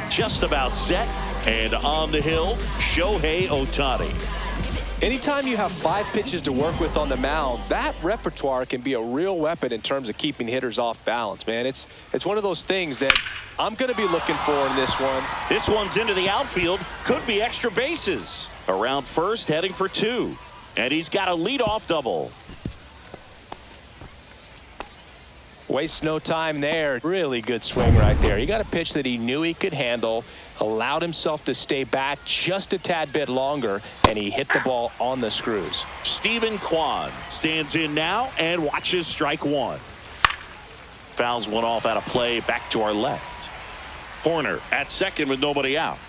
just about set. And on the hill, Shohei Ohtani. Anytime you have 5 pitches to work with on the mound, that repertoire can be a real weapon in terms of keeping hitters off balance, man. It's one of those things that I'm going to be looking for in this one. This one's into the outfield. Could be extra bases. Around first, heading for 2. And he's got a leadoff double. Wastes no time there. Really good swing right there. He got a pitch that he knew he could handle, allowed himself to stay back just a tad bit longer, and he hit the ball on the screws. Steven Kwan stands in now and watches strike 1. Fouls one off out of play, back to our left. Horner at second with nobody out.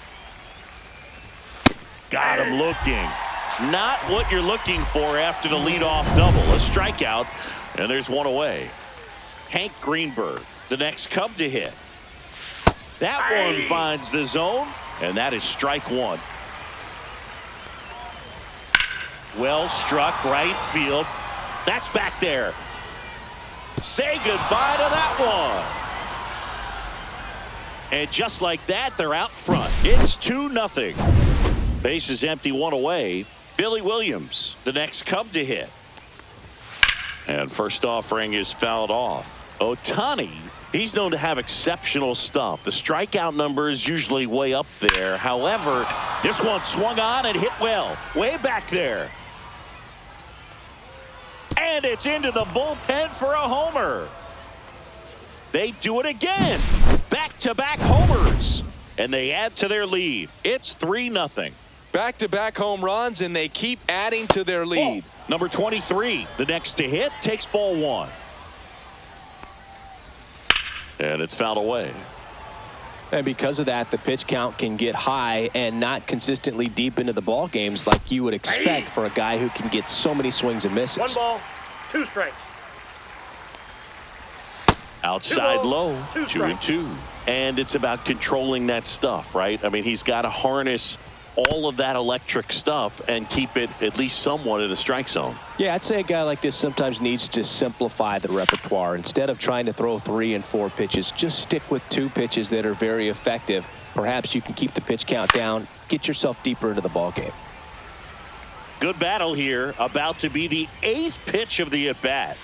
Got him looking. Not what you're looking for after the leadoff double. A strikeout, and there's one away. Hank Greenberg, the next Cub to hit. That one finds the zone, and that is strike 1. Well struck, right field. That's back there. Say goodbye to that one. And just like that, they're out front. It's 2-0. Base is empty, 1 away. Billy Williams, the next Cub to hit. And first offering is fouled off. Ohtani, he's known to have exceptional stuff. The strikeout number is usually way up there. However, this one swung on and hit well. Way back there. And it's into the bullpen for a homer. They do it again. Back-to-back homers. And they add to their lead. It's 3-0. Back-to-back home runs, and they keep adding to their lead. Number 23, the next to hit, takes ball 1. And it's fouled away. And because of that, the pitch count can get high and not consistently deep into the ball games like you would expect for a guy who can get so many swings and misses. 1 ball, 2 strikes. Outside low, 2-2. 2-2. And it's about controlling that stuff, right? I mean, he's got to harness all of that electric stuff and keep it at least somewhat in the strike zone. Yeah, I'd say a guy like this sometimes needs to simplify the repertoire. Instead of trying to throw 3 and 4 pitches, just stick with 2 pitches that are very effective. Perhaps you can keep the pitch count down, get yourself deeper into the ball game. Good battle here, about to be the 8th pitch of the at-bat.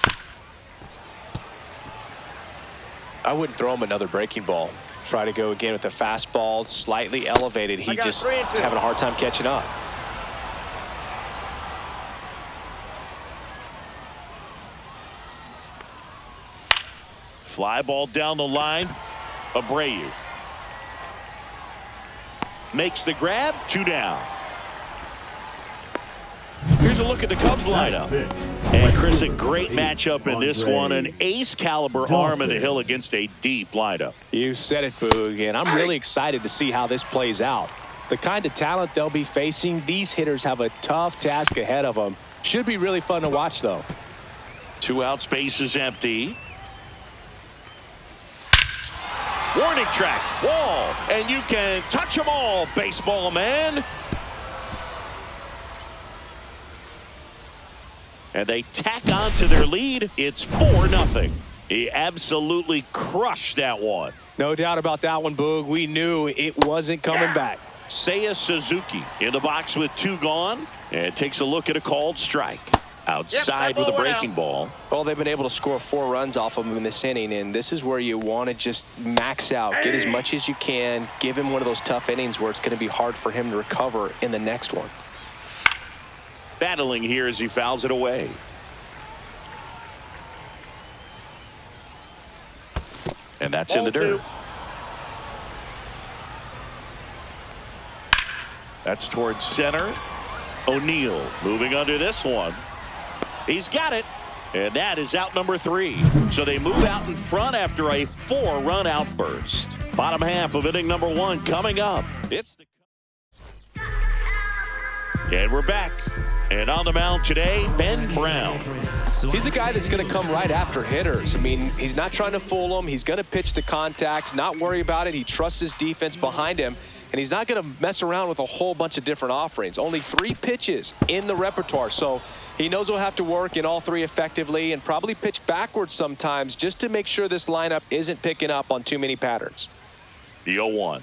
I wouldn't throw him another breaking ball. Try to go again with the fastball, slightly elevated. He just is having a hard time catching up. Fly ball down the line. Abreu makes the grab. 2 down. Here's a look at the Cubs lineup. And Chris, a great matchup in this one. An ace caliber arm in the hill against a deep lineup. You said it, Boog, and I'm really excited to see how this plays out. The kind of talent they'll be facing, these hitters have a tough task ahead of them. Should be really fun to watch, though. 2 out, space is empty. Warning track, wall, and you can touch them all, baseball man. And they tack on to their lead. It's 4-0. He absolutely crushed that one. No doubt about that one, Boog. We knew it wasn't coming back. Seiya Suzuki in the box with 2 gone. And takes a look at a called strike. Outside with a breaking ball. Well, they've been able to score 4 runs off of him in this inning, and this is where you want to just max out, get as much as you can, give him one of those tough innings where it's going to be hard for him to recover in the next one. Battling here as he fouls it away. And that's in the dirt. That's towards center. O'Neill moving under this one. He's got it. And that is out number 3. So they move out in front after a 4-run outburst. Bottom half of inning number 1 coming up. And we're back. And on the mound today, Ben Brown. He's a guy that's going to come right after hitters. I mean, he's not trying to fool them. He's going to pitch the contacts, not worry about it. He trusts his defense behind him. And he's not going to mess around with a whole bunch of different offerings. Only 3 pitches in the repertoire. So he knows he'll have to work in all 3 effectively and probably pitch backwards sometimes just to make sure this lineup isn't picking up on too many patterns. The 0-1.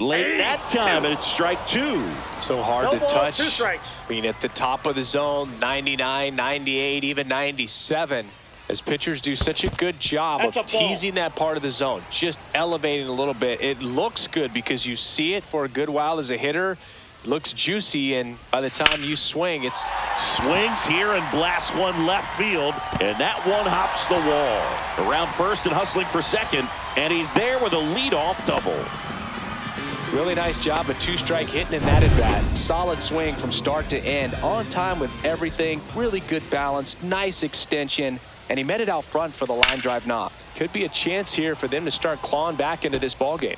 Late that time, and it's strike two. So hard to No ball, touch. 2 strikes. I mean, at the top of the zone, 99, 98, even 97. As pitchers do such a good job That's of a ball. teasing that part of the zone, just elevating a little bit. It looks good because you see it for a good while as a hitter. It looks juicy, and by the time you swing, it's Swings here and blasts one left field, and that one hops the wall. Around first and hustling for second, and he's there with a leadoff double. really nice job, a 2-strike hitting in that at bat. Solid swing from start to end, on time with everything. Really good balance, nice extension, and he met it out front for the line drive knock. Could be a chance here for them to start clawing back into this ball game.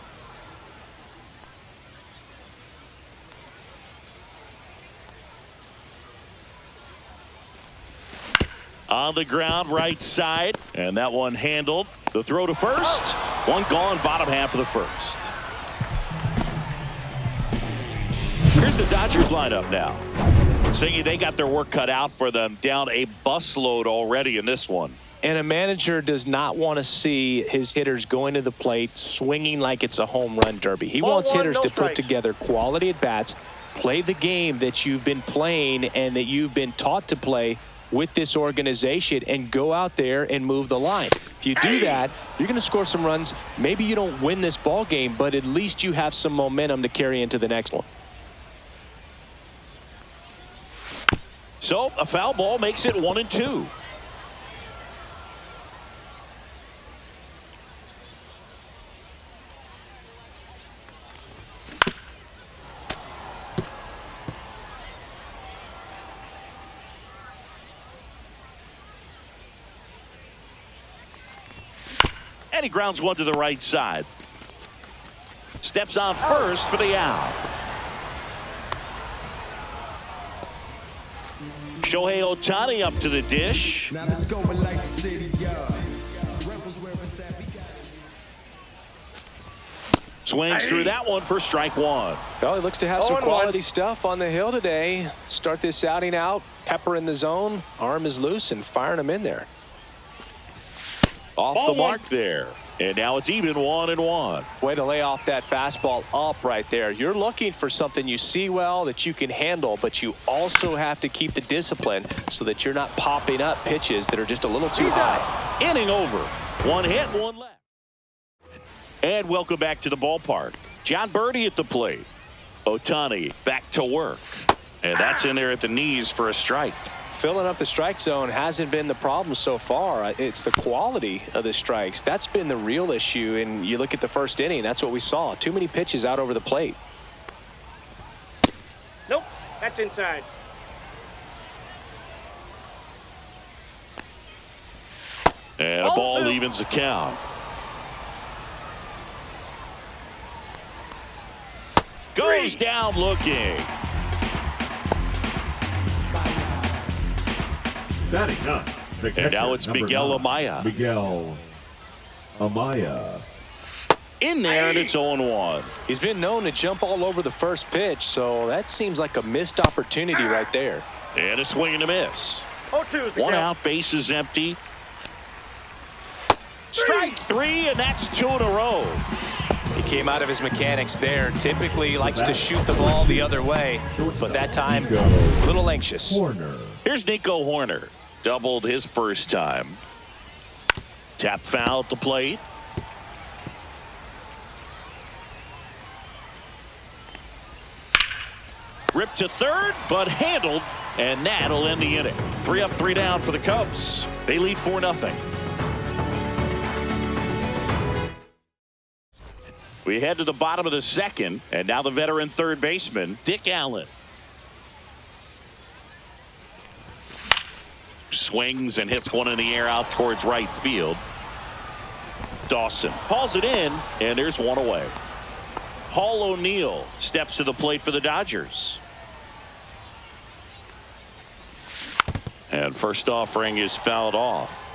On the ground, right side, and that one handled. The throw to first. One gone, bottom half of the first. Here's the Dodgers lineup now. Saying they got their work cut out for them, down a busload already in this one. And a manager does not want to see his hitters going to the plate swinging like it's a home run derby. He wants hitters to put together quality at bats, play the game that you've been playing and that you've been taught to play with this organization, and go out there and move the line. If you do that, you're going to score some runs. Maybe you don't win this ball game, but at least you have some momentum to carry into the next one. So a foul ball makes it 1-2. And he grounds one to the right side. Steps on first for the out. Shohei Ohtani up to the dish. Now let's go and like the city, Swings through that one for strike one. Well, he looks to have some 0-1. quality stuff on the hill today. Start this outing out. Pepper in the zone. Arm is loose and firing him in there. Off Ball the one. mark there. And now it's even 1-1. Way to lay off that fastball up right there. You're looking for something you see well that you can handle, but you also have to keep the discipline so that you're not popping up pitches that are just a little too high. Inning over. One hit, one left. And welcome back to the ballpark. John Birdie at the plate. Ohtani back to work. And that's in there at the knees for a strike. Filling up the strike zone hasn't been the problem so far. It's the quality of the strikes. That's been the real issue. And you look at the first inning, that's what we saw. Too many pitches out over the plate. Nope, that's inside. And a ball evens the count. Goes down looking. Batting ninth, the And now catcher, it's number Miguel 9, Amaya. Miguel Amaya. In there, and it's 0-1. He's been known to jump all over the first pitch, so that seems like a missed opportunity right there. And a swing and a miss. 0-2 is the One count. out, bases empty. Strike three, and that's 2 in a row. He came out of his mechanics there. Typically he likes to shoot the ball the other way, but that time a little anxious. Horner. Here's Nico Horner. Doubled his first time. Tap foul at the plate. Ripped to third, but handled, and that'll end the inning. 3 up, 3 down for the Cubs. They lead 4-0. We head to the bottom of the second, and now the veteran third baseman, Dick Allen. Swings and hits one in the air out towards right field. Dawson hauls it in, and there's one away. Paul O'Neill steps to the plate for the Dodgers. And first offering is fouled off.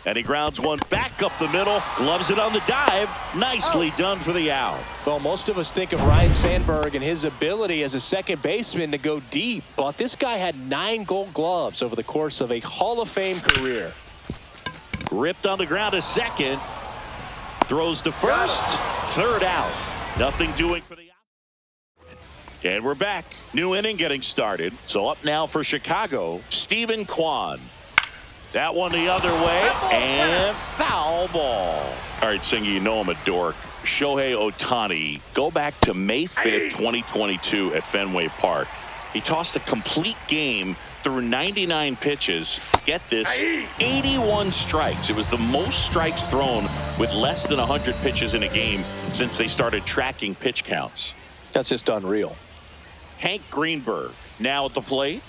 And he grounds one back up the middle, gloves it on the dive. Nicely done for the out. Well, most of us think of Ryan Sandberg and his ability as a second baseman to go deep, but this guy had 9 gold gloves over the course of a Hall of Fame career. Ripped on the ground to second. Throws to first. Third out. Nothing doing for the out. And we're back. New inning getting started. So up now for Chicago, Stephen Kwan. That one the other way, and foul ball. All right, Singy, you know I'm a dork. Shohei Ohtani, go back to May 5th, 2022 at Fenway Park. He tossed a complete game through 99 pitches. Get this, 81 strikes. It was the most strikes thrown with less than 100 pitches in a game since they started tracking pitch counts. That's just unreal. Hank Greenberg now at the plate.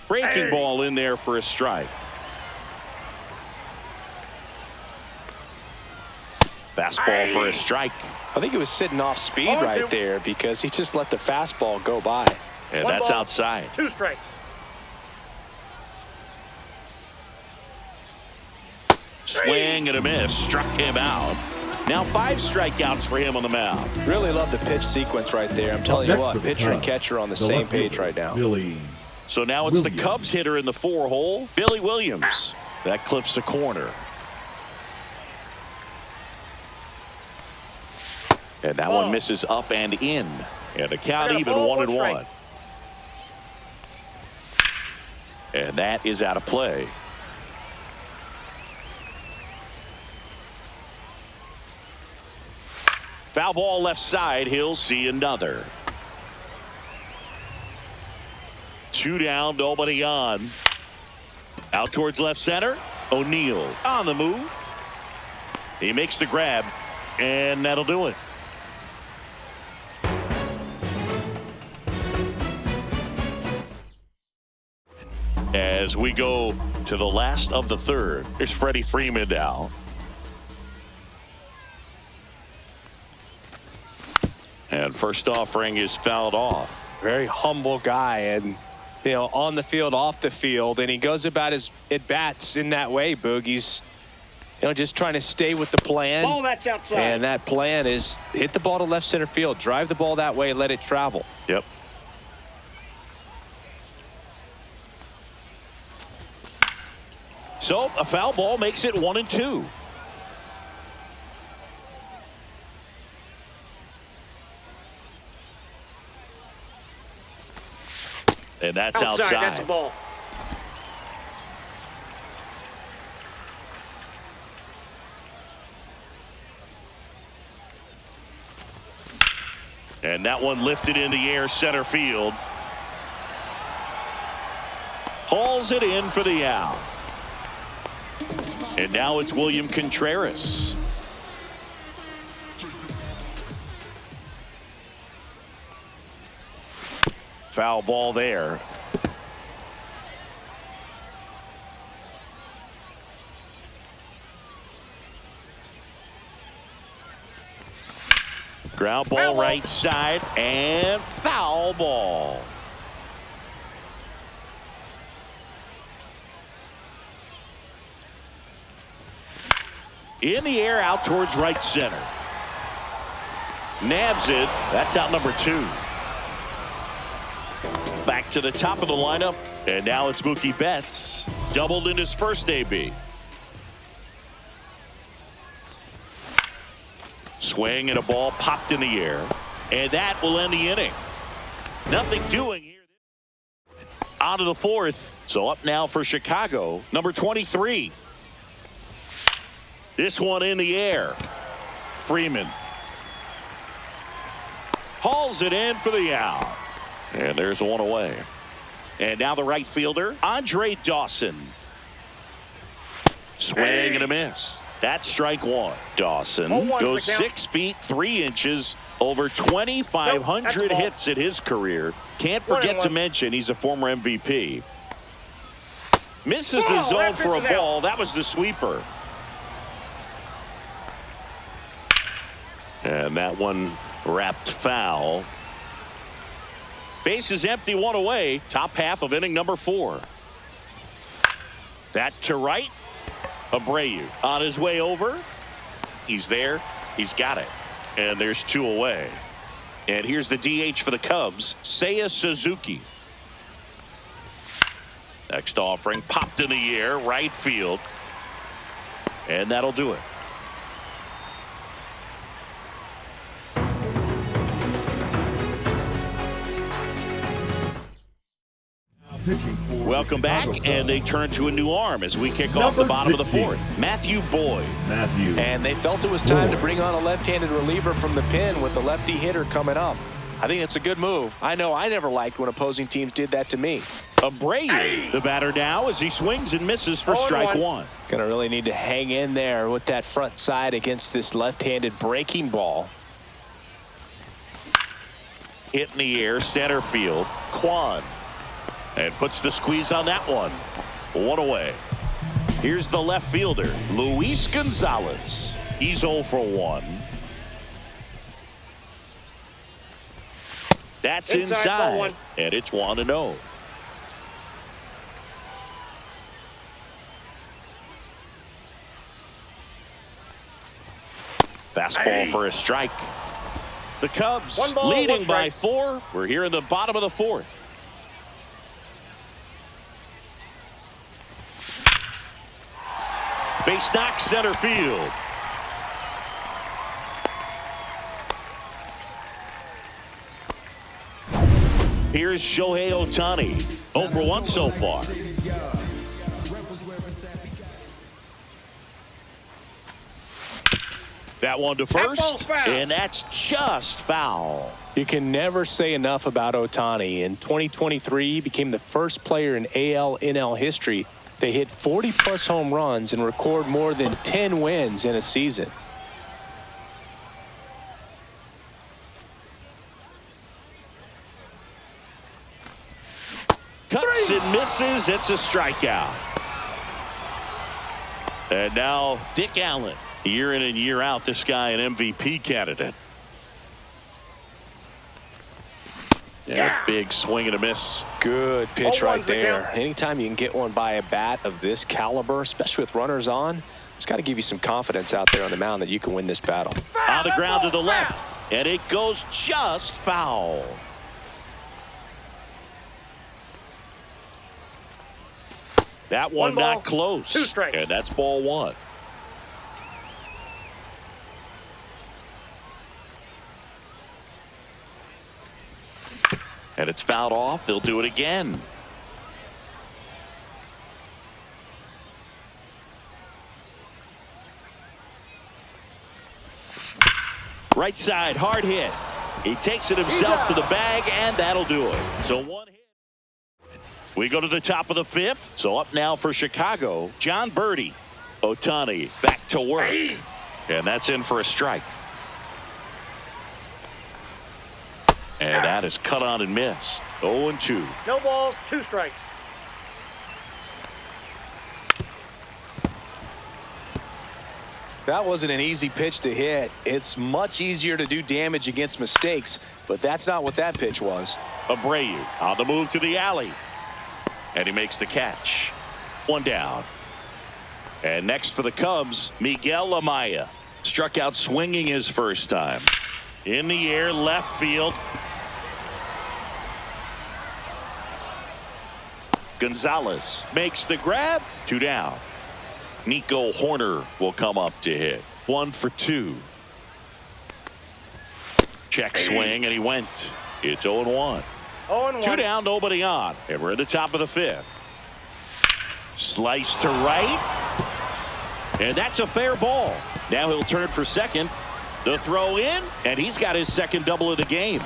Breaking ball in there for a strike. Fastball for a strike. I think he was sitting off speed right there because he just let the fastball go by. And that's outside. 2 strikes. Swing and a miss. Struck him out. Now 5 strikeouts for him on the mound. Really love the pitch sequence right there. I'm telling you what, pitcher and catcher on the same page right now. Billy. So now it's the Cubs hitter in the 4 hole, Billy Williams. That clips the corner. And that one misses up and in. And the count even 1-1. And that is out of play. Foul ball left side. He'll see another. 2 down, nobody on. Out towards left center. O'Neill on the move. He makes the grab, and that'll do it. As we go to the last of the third, here's Freddie Freeman now. And first offering is fouled off. Very humble guy, and on the field, off the field, and he goes about his at-bats in that way, Boog. He's just trying to stay with the plan. Ball that's outside. And that plan is hit the ball to left center field, drive the ball that way, let it travel. Yep. So a foul ball makes it 1-2. And that's outside. That's a ball. And that one lifted in the air, center field. Hauls it in for the out. And now it's William Contreras. Foul ball there. Ground ball right side and foul ball. In the air out towards right center. Nabs it. That's out number 2. Back to the top of the lineup. And now it's Mookie Betts. Doubled in his first AB. Swing and a ball popped in the air. And that will end the inning. Nothing doing here. On to the 4th. So up now for Chicago, number 23. This one in the air. Freeman hauls it in for the out. And there's one away. And now the right fielder, Andre Dawson. Swing and a miss. That's strike 1. Dawson goes 6 feet 3 inches, over 2,500 hits in his career. Can't forget to mention he's a former MVP. Misses the zone for a ball. That was the sweeper. And that one wrapped foul. Base is empty, 1 away. Top half of inning number 4. That to right. Abreu on his way over. He's there. He's got it. And there's 2 away. And here's the DH for the Cubs, Seiya Suzuki. Next offering popped in the air, right field. And that'll do it. Welcome back, and they turn to a new arm as we kick off the bottom of the fourth. Matthew Boyd. And they felt it was time to bring on a left-handed reliever from the pen with the lefty hitter coming up. I think it's a good move. I know I never liked when opposing teams did that to me. Abreu, the batter now, as he swings and misses for strike one. Gonna really need to hang in there with that front side against this left-handed breaking ball. Hit in the air, center field. Kwan. And puts the squeeze on that one. One away. Here's the left fielder, Luis Gonzalez. He's 0 for 1. That's inside. And it's 1-0. Fastball for a strike. The Cubs leading by 4. We're here in the bottom of the fourth. Base knock, center field. Here's Shohei Ohtani. 0 for 1 so far. That one to first, and that's just foul. You can never say enough about Ohtani. In 2023, he became the first player in AL/NL history to hit 40-plus home runs and record more than 10 wins in a season. Cuts and misses. It's a strikeout. And now Dick Allen. Year in and year out, this guy an MVP candidate. Yeah, big swing and a miss. Good pitch right there. Anytime you can get one by a bat of this caliber, especially with runners on, it's got to give you some confidence out there on the mound that you can win this battle. On the ground to the left, and it goes just foul. That one not close, 2 strikes. And that's ball 1. And it's fouled off. They'll do it again. Right side, hard hit. He takes it himself to the bag, and that'll do it. So 1 hit. We go to the top of the 5th. So up now for Chicago, John Birdie. Ohtani back to work. And that's in for a strike. And that is cut on and missed. 0-2. No balls, 2 strikes. That wasn't an easy pitch to hit. It's much easier to do damage against mistakes, but that's not what that pitch was. Abreu on the move to the alley. And he makes the catch. 1 down. And next for the Cubs, Miguel Amaya. Struck out swinging his first time. In the air, left field. Gonzalez makes the grab. 2 down. Nico Horner will come up to hit. 1 for 2. Check swing, and he went. It's 0-1. 0-1. 2 down, nobody on. And we're at the top of the 5th. Slice to right. And that's a fair ball. Now he'll turn for second. The throw in, and he's got his second double of the game.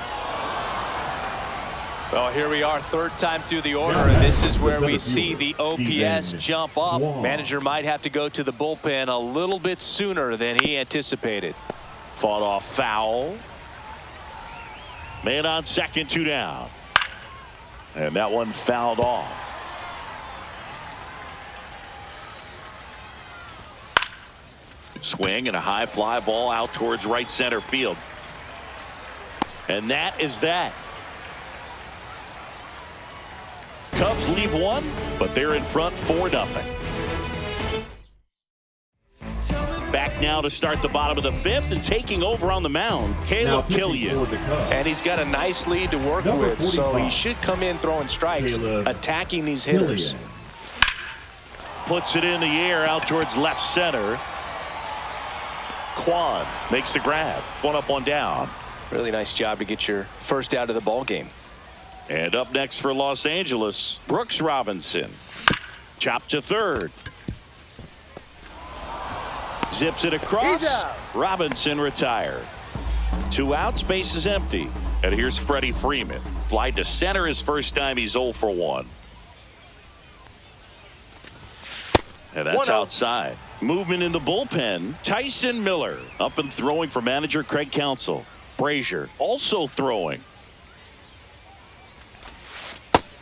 Well, here we are, 3rd time through the order, and this is where we see the OPS jump up. Manager might have to go to the bullpen a little bit sooner than he anticipated. Fought off foul. Man on second, 2 down. And that one fouled off. Swing and a high fly ball out towards right center field. And that is that. Cubs leave 1, but they're in front 4-0. Back now to start the bottom of the 5th, and taking over on the mound, Caleb Killian. And he's got a nice lead to work with, so he should come in throwing strikes, attacking these hitters. puts it in the air out towards left center. Kwan makes the grab. One up, one down. Really nice job to get your first out of the ball game. And up next for Los Angeles, Brooks Robinson. Chop to third. Zips it across. Robinson retired. 2 outs, base is empty. And here's Freddie Freeman. Fly to center his first time. He's 0 for 1. And that's outside. Movement in the bullpen. Tyson Miller up and throwing for manager Craig Counsell. Brazier also throwing.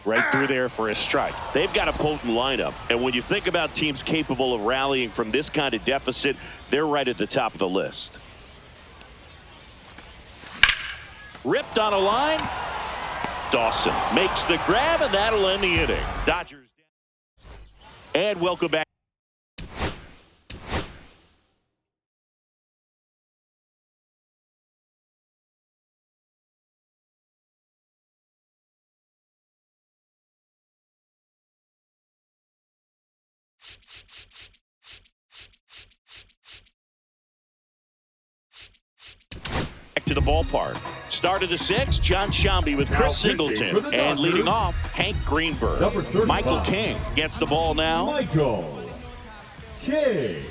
Right through there for a strike. They've got a potent lineup. And when you think about teams capable of rallying from this kind of deficit, they're right at the top of the list. Ripped on a line. Dawson makes the grab, and that'll end the inning. Dodgers. And welcome back. To the ballpark. Start of the 6th, John Shambi with Chris Singleton. And leading off, Hank Greenberg. Michael King gets the ball now. Michael King.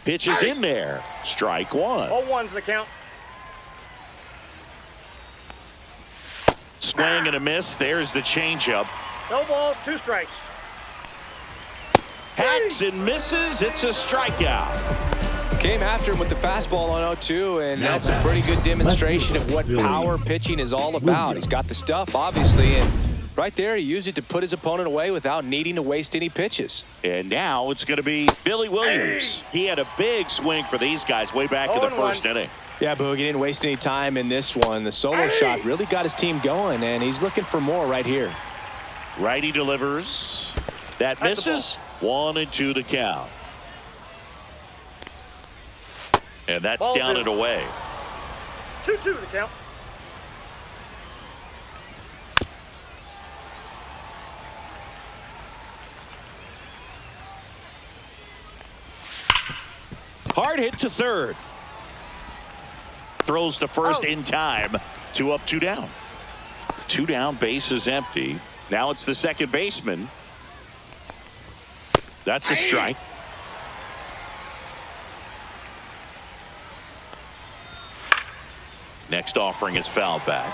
Pitches in there. Strike 1. 0-1's the count. Swing and a miss. There's the changeup. No balls, 2 strikes. Hacks and misses. It's a strikeout. Came after him with the fastball on 0-2, and that's a pretty good demonstration of what power pitching is all about. He's got the stuff, obviously, and right there he used it to put his opponent away without needing to waste any pitches. And now it's going to be Billy Williams. He had a big swing for these guys way back in the first inning. Yeah, Boog, he didn't waste any time in this one. The solo shot really got his team going, and he's looking for more right here. Righty delivers. That misses. 1-2 the count. And that's Ball down 2. and away. 2-2 the count. Hard hit to third. Throws to first in time. 2 up, 2 down. 2 down, base is empty. Now it's the second baseman. That's a strike. Next offering is fouled back.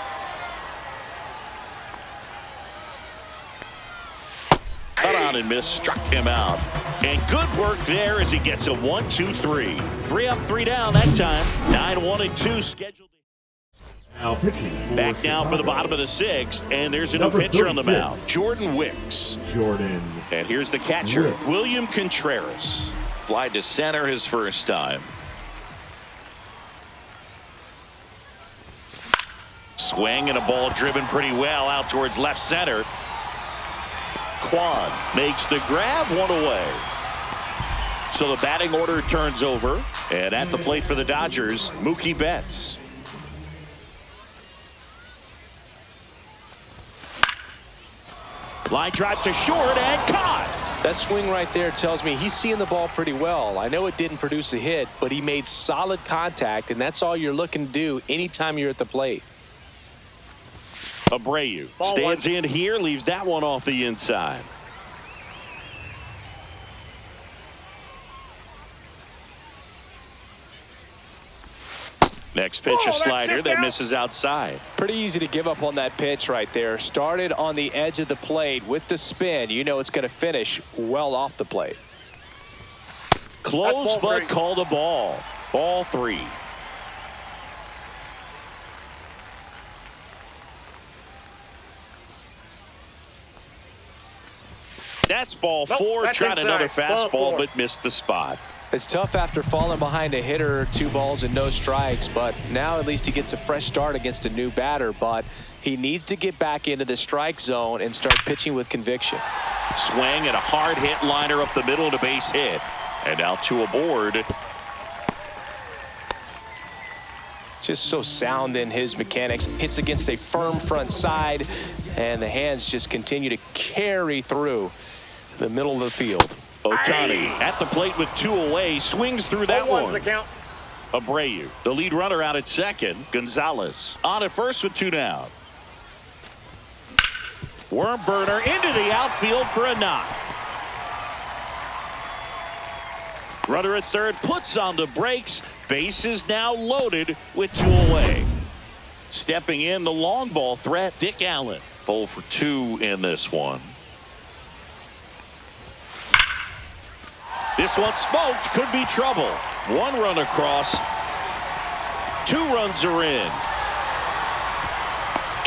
Cut on and miss, struck him out. And good work there as he gets a 1-2-3. 3 up, 3 down that time. 9-1-2 scheduled. Now pitching. Back now for the bottom of the 6th, and there's a new pitcher on the mound. Jordan Wicks. And here's the catcher, William Contreras. Fly to center his first time. Swing and a ball driven pretty well out towards left center. Kwan makes the grab, 1 away. So the batting order turns over, and at the plate for the Dodgers, Mookie Betts. Line drive to short and caught. That swing right there tells me he's seeing the ball pretty well. I know it didn't produce a hit, but he made solid contact, and that's all you're looking to do anytime you're at the plate. Abreu stands in here, leaves that one off the inside. Next pitch, a slider that misses outside. Pretty easy to give up on that pitch right there. Started on the edge of the plate with the spin. You know it's going to finish well off the plate. Close, but called a ball. Ball 3. That's ball 4. Tried another fastball, but missed the spot. It's tough after falling behind a hitter, 2 balls and no strikes, but now at least he gets a fresh start against a new batter, but he needs to get back into the strike zone and start pitching with conviction. Swing and a hard hit liner up the middle to base hit. And now 2 aboard. Just so sound in his mechanics. Hits against a firm front side. And the hands just continue to carry through the middle of the field. Ohtani at the plate with 2 away, swings through that One's one. the count. Abreu, the lead runner, out at second. Gonzalez on at first with 2 down. Worm burner into the outfield for a knock. Runner at third puts on the brakes. Bases now loaded with 2 away. Stepping in, the long ball threat, Dick Allen. 0 for 2 in this one. This one smoked, could be trouble. 1 run across. 2 runs are in.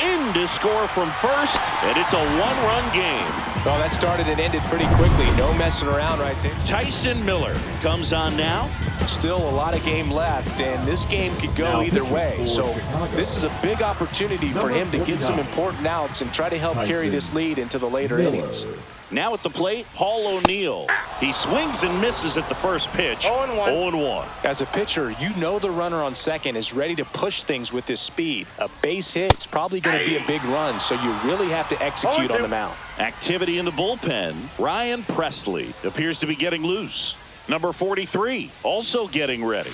In to score from first, and it's a 1-run game. Well, that started and ended pretty quickly. No messing around right there. Tyson Miller comes on now. Still a lot of game left, and this game could go Now either pitching way. for So Chicago. this is a big opportunity for him to get some important outs and try to help carry this lead into the later innings. Now at the plate, Paul O'Neill. He swings and misses at the first pitch. 0-1. 0-1. As a pitcher, you know the runner on second is ready to push things with his speed. A base hit is probably going to be a big run, so you really have to execute on the mound. Activity in the bullpen. Ryan Presley appears to be getting loose. Number 43 also getting ready.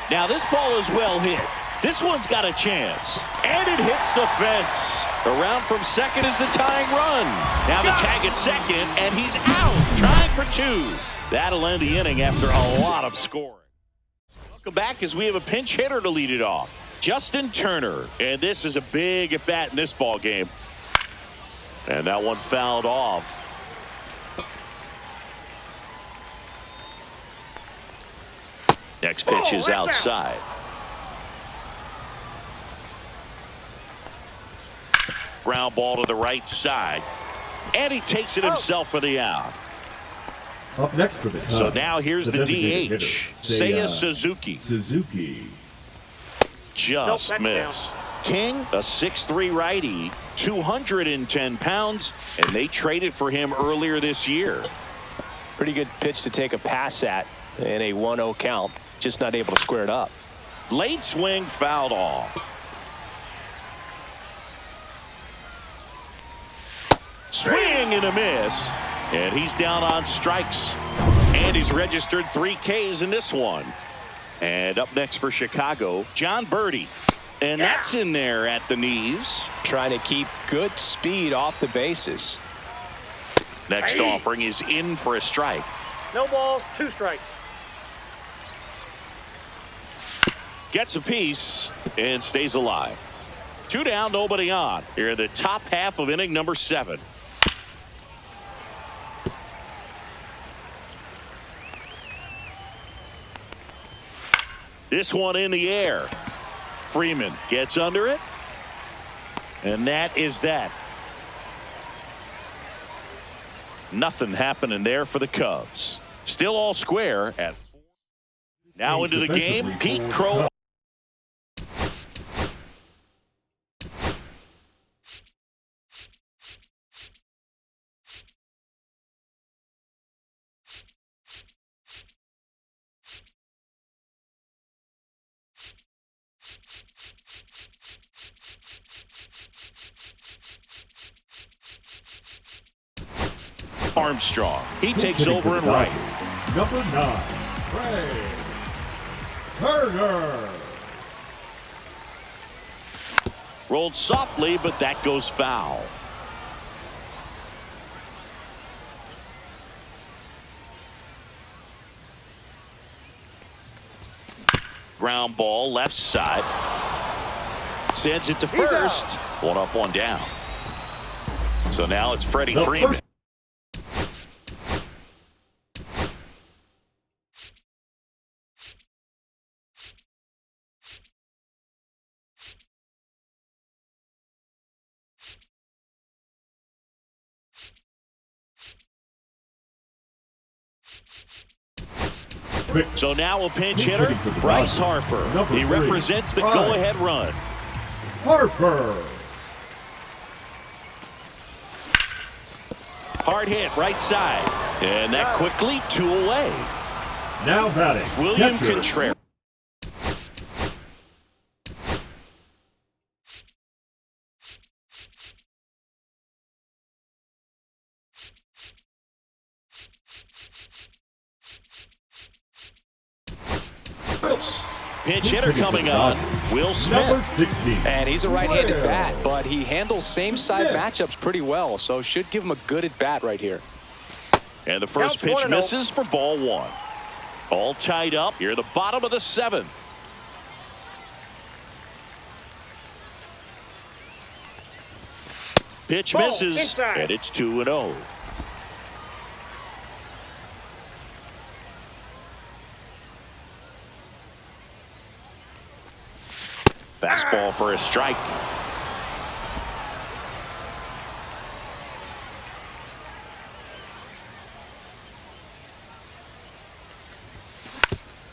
Now this ball is well hit. This one's got a chance. And it hits the fence. Around from second is the tying run. Now the tag at second, and he's out. Trying for 2. That'll end the inning after a lot of scoring. Welcome back as we have a pinch hitter to lead it off. Justin Turner. And this is a big at bat in this ball game. And that one fouled off. Next pitch is outside. Ground ball to the right side. And he takes it himself for the out. Up next for the So now here's the designated DH. hitter, Seiya Suzuki. Suzuki. Just Nope, missed. King, a 6'3" righty, 210 pounds, and they traded for him earlier this year. Pretty good pitch to take a pass at in a 1-0 count. Just not able to square it up. Late swing fouled off. Swing and a miss. And he's down on strikes. And he's registered 3 Ks in this one. And up next for Chicago, John Birdie. And that's in there at the knees. Trying to keep good speed off the bases. Next offering is in for a strike. No balls, 2 strikes. Gets a piece and stays alive. 2 down, nobody on. Here in the top half of inning number 7. This one in the air. Freeman gets under it. And that is that. Nothing happening there for the Cubs. Still all square at 4. Now into the game, Pete Crow. Armstrong. He takes over and right. Number 9, Trey Turner. Rolled softly, but that goes foul. Ground ball left side. Sends it to first. 1 up, 1 down. So now it's Freddie Freeman. So now a pinch hitter, Bryce Harper. He represents the go-ahead run. Harper. Hard hit right side. And that quickly 2 away. Now batting, William catcher, Contreras. Royals. Pinch hitter coming on, Will Number Smith. 16. And he's a right-handed bat, but he handles same-side matchups pretty well, so should give him a good at-bat right here. And the first Counts pitch 1-0. misses for ball one. All tied up here at the bottom of the seventh. Pitch Ball misses, inside. and it's 2-0. Fastball for a strike.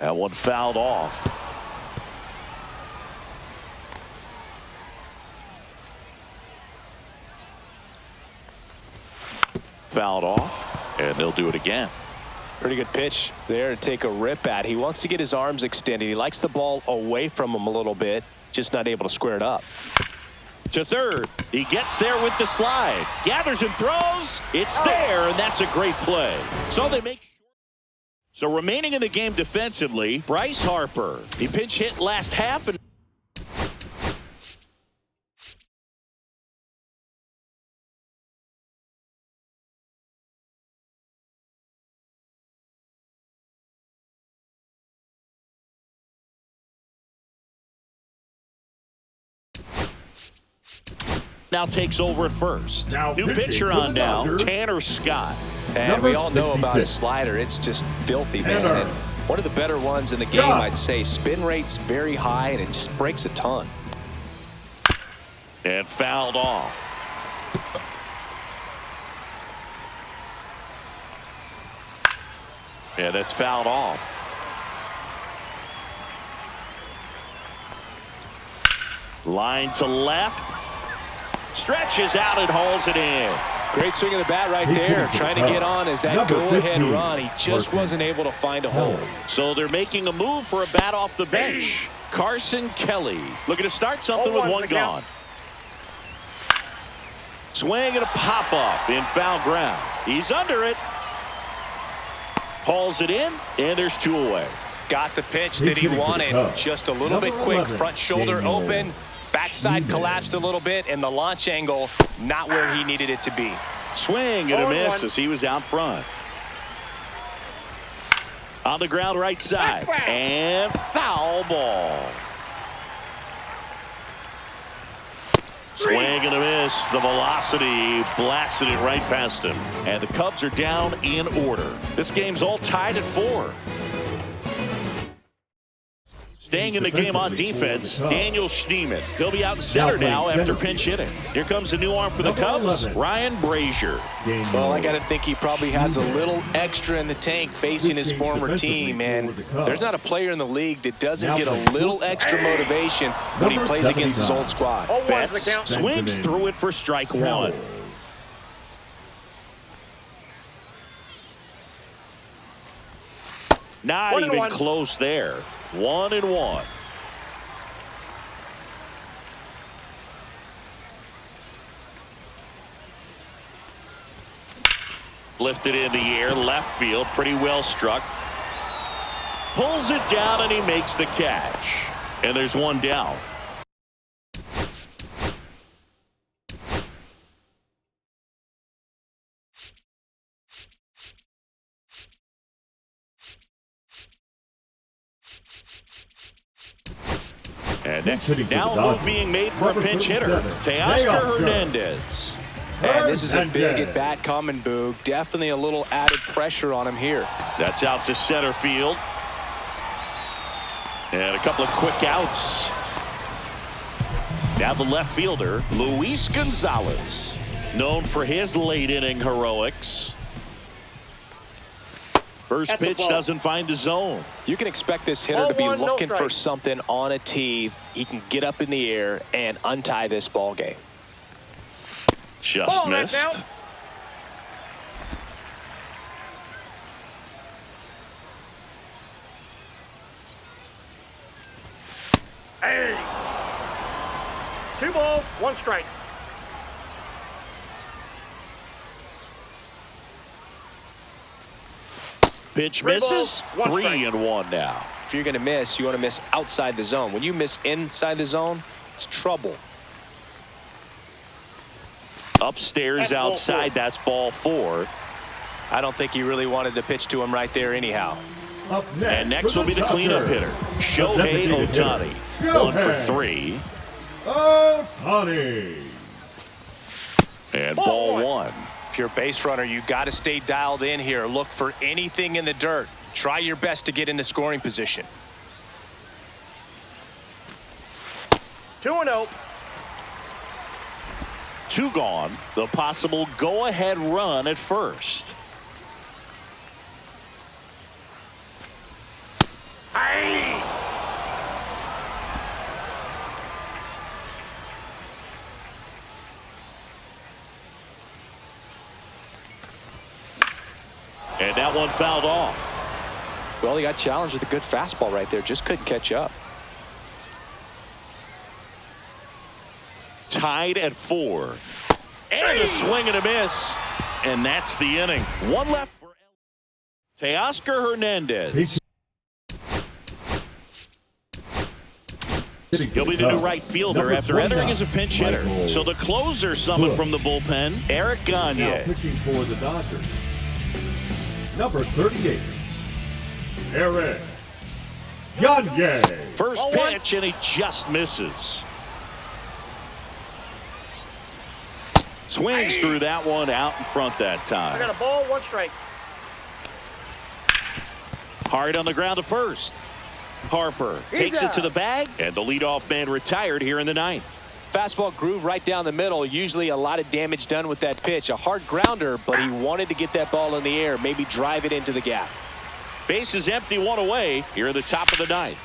That one fouled off. Fouled off, and they'll do it again. Pretty good pitch there to take a rip at. He wants to get his arms extended. He likes the ball away from him a little bit, just not able to square it up. To third, he gets there with the slide, gathers and throws. It's there, and that's a great play. So they make. So remaining in the game defensively, Bryce Harper. He pinch hit last half and. Now takes over at first. Now New pitching pitcher for on the now, Dodgers. Tanner Scott. And Number we all know about his 66. slider. It's just filthy, man. Tanner. And one of the better ones in the game, Scott. I'd say. Spin rate's very high, and it just breaks a ton. And fouled off. Yeah, that's fouled off. Line to left. Stretches out and hauls it in. Great swing of the bat right He there. took it Trying to to the get top. on as that Number go-ahead 15, run. He just Carson. wasn't able to find a hole. So they're making a move for a bat off the bench. Carson Kelly looking to start something with 0-1 one the count. gone. Swing and a pop-up in foul ground. He's under it. Hauls it in, and there's two away. Got the pitch He's that he hitting for the wanted. cup. Just a little Number bit quick. 11, Front shoulder Daniel open. Backside Schneemann. collapsed a little bit, and the launch angle not where he needed it to be. Swing and a 0-1. miss as he was out front. On the ground right side. And foul ball. Swing and a miss. The velocity blasted it right past him. And the Cubs are down in order. This game's all tied at 4. Staying in the game on defense, Daniel Schneemann. He'll be out in center now after pinch hitting. Here comes a new arm for the Number Cubs, 11. Ryan Brazier. Well, I got to think he probably has a little extra in the tank facing his former team, and there's not a player in the league that doesn't get a little extra motivation when he Number plays against his 79. old squad. 0-1's Betts the count. swings Benjamin through it for strike one. Not 1-1. even close there. 1-1. Lifted in the air, left field, pretty well struck. Pulls it down and he makes the catch. And there's one down. And next, hitting for now the a move Dodgers. being made for a Number pinch hitter. 37, Teoscar Teoscar. Hernandez. And this is a big Hernandez. at-bat coming, Boog. Definitely a little added pressure on him here. That's out to center field. And a couple of quick outs. Now the left fielder, Luis Gonzalez, known for his late inning heroics. First That's a pitch ball. doesn't find the zone. You can expect this hitter to be 0-1, no looking for strike. something on a tee. He can get up in the air and untie this ball game. Just Ball, that's missed. out. Hey. 2 balls, 1 strike. Pitch 3 misses. balls, 1 strike. 3-1 now. If you're going to miss, you want to miss outside the zone. When you miss inside the zone, it's trouble. Upstairs outside, that's ball 4. I don't think he really wanted to pitch to him right there anyhow. Up next, And next will be the cleanup hitter, Shohei Ohtani. 1 for 3. Ohtani. And ball 1. If you're a base runner, you got to stay dialed in here. Look for anything in the dirt. Try your best to get into scoring position. 2-0. 2 gone. The possible go-ahead run at first. Hey! And that one fouled off. Well, he got challenged with a good fastball right there. Just couldn't catch up. Tied at 4. And a swing and a miss. And that's the inning. 1 left for Teoscar Hernandez. He'll be the new right fielder after entering as a pinch hitter. So the closer summoned from the bullpen, Eric Now Gagne. pitching for the Dodgers. Number 38, Eric Gagne. First pitch, and he just misses. Swings through that one out in front that I time. got a ball, 1 strike. Hard on the ground to first. Harper takes it to the bag, and the leadoff man retired here in the 9th. Fastball groove right down the middle. Usually a lot of damage done with that pitch. A hard grounder, but he wanted to get that ball in the air, maybe drive it into the gap. Base is empty, 1 away here in the top of the 9th.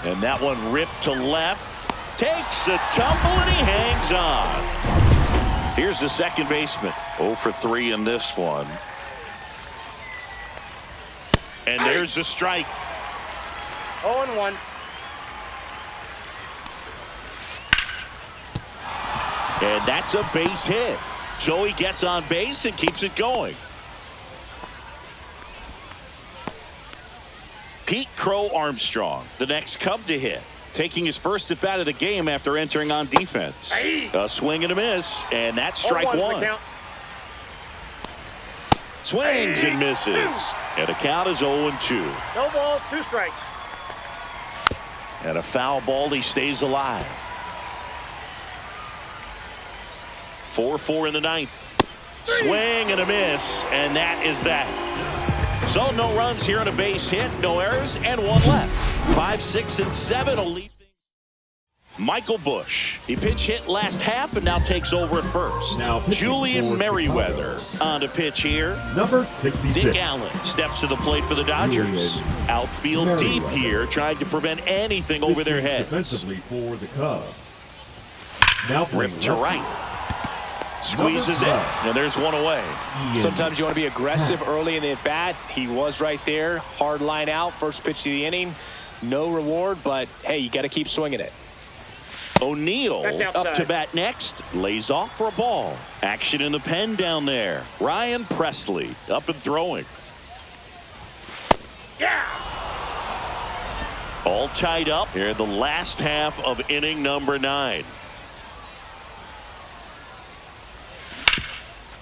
And that one ripped to left. Takes a tumble, and he hangs on. Here's the second baseman. 0 for 3 in this one. And there's the strike. 0-1. And that's a base hit. So he gets on base and keeps it going. Pete Crow Armstrong, the next Cub to hit, taking his first at bat of the game after entering on defense. A swing and a miss, and that's strike 1. Swings and misses, and the count is 0-2. No balls, 2 strikes. And a foul ball, he stays alive. 4-4 in the 9th. Swing and a miss, and that is that. So no runs here on a base hit, no errors, and 1 left. 5, 6, and 7 will lead. Michael Busch. He pinch hit last half and now takes over at first. Now Julian Merriweather on to pitch here. Number 66. Dick Allen steps to the plate for the Dodgers. Outfield deep here, trying to prevent anything over their heads. Defensively for the Cubs. Now Ripped to right. Squeezes it, and there's 1 away. Sometimes you want to be aggressive early in the at-bat. He was right there. Hard line out. First pitch to the inning. No reward, but, hey, you got to keep swinging it. O'Neill up to bat next. Lays off for a ball. Action in the pen down there. Ryan Presley up and throwing. Yeah. All tied up here in the last half of inning number 9.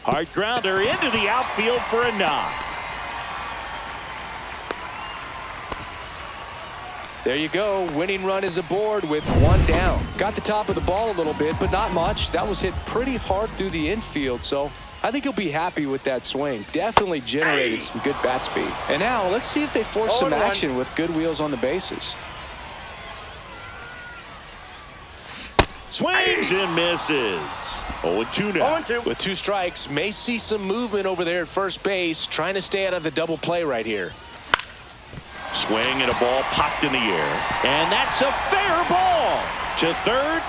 Hard grounder into the outfield for a knock. There you go. Winning run is aboard with 1 down. Got the top of the ball a little bit, but not much. That was hit pretty hard through the infield, so I think he'll be happy with that swing. Definitely generated some good bat speed. And now let's see if they force some action with good wheels on the bases. Swings and misses. 0-2 now. 0-2. With 2 strikes, may see some movement over there at first base, trying to stay out of the double play right here. Swing and a ball popped in the air. And that's a fair ball to third.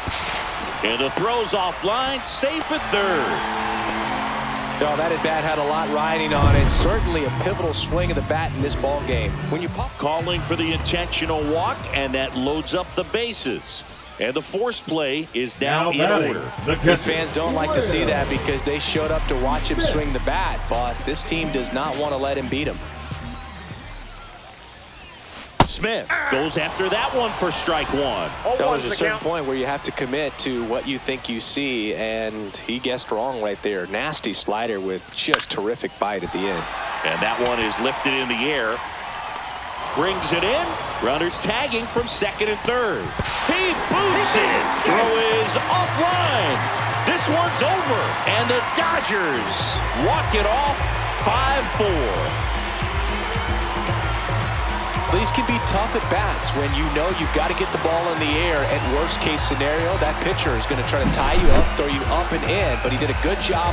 And the throw's offline, safe at third. No, that at bat had a lot riding on it. Certainly a pivotal swing of the bat in this ball game. When you pop, Calling for the intentional walk, and that loads up the bases. And the force play is now in order. These fans don't like to see that because they showed up to watch him swing the bat, but this team does not want to let him beat him. Smith goes after that one for strike one. There's a certain point where you have to commit to what you think you see, and he guessed wrong right there. Nasty slider with just terrific bite at the end. And that one is lifted in the air. Brings it in. Runners tagging from second and third. He boots it. Throw is offline. This one's over. And the Dodgers walk it off 5-4. These can be tough at bats when you know you've got to get the ball in the air. At worst case scenario, that pitcher is going to try to tie you up, throw you up and in, but he did a good job